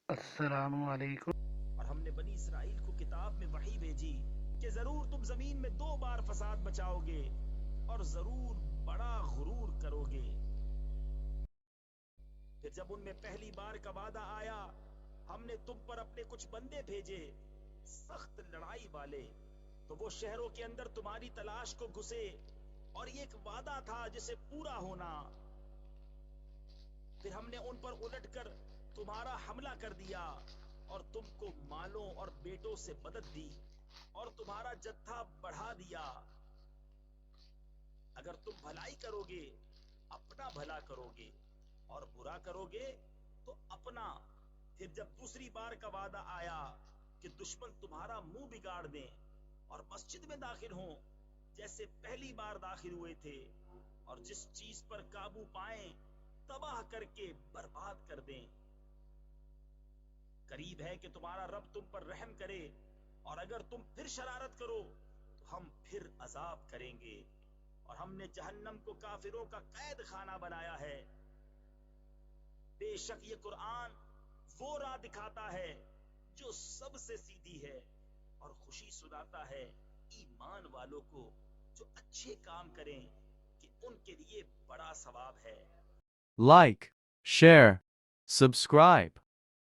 السلام علیکم۔ اور ہم نے بنی اسرائیل کو کتاب میں وحی بھیجی کہ ضرور تم زمین میں 2 بار فساد مچاؤ گے اور ضرور بڑا غرور کرو گے۔ پھر جب ان میں پہلی بار کا وعدہ آیا، ہم نے تم پر اپنے کچھ بندے بھیجے سخت لڑائی والے، تو وہ شہروں کے اندر تمہاری تلاش کو گھسے، اور یہ ایک وعدہ تھا جسے پورا ہونا۔ پھر ہم نے ان پر الٹ کر تمہارا حملہ کر دیا اور تم کو مالوں اور بیٹوں سے مدد دی اور تمہارا جتھا بڑھا دیا۔ اگر تم بھلائی کرو گے اپنا بھلا کرو گے، اور برا کرو گے تو اپنا۔ پھر جب دوسری بار کا وعدہ آیا کہ دشمن تمہارا منہ بگاڑ دیں اور مسجد میں داخل ہوں جیسے پہلی بار داخل ہوئے تھے، اور جس چیز پر قابو پائیں تباہ کر کے برباد کر دیں، قریب ہے کہ تمہارا رب تم پر رحم کرے، اور اگر تم پھر شرارت کرو تو ہم پھر عذاب کریں گے، اور ہم نے جہنم کو کافروں کا قید خانہ بنایا ہے۔ بے شک یہ قرآن وہ راہ دکھاتا ہے جو سب سے سیدھی ہے، اور خوشی سناتا ہے ایمان والوں کو جو اچھے کام کریں کہ ان کے لیے بڑا ثواب ہے۔ Like, share, subscribe.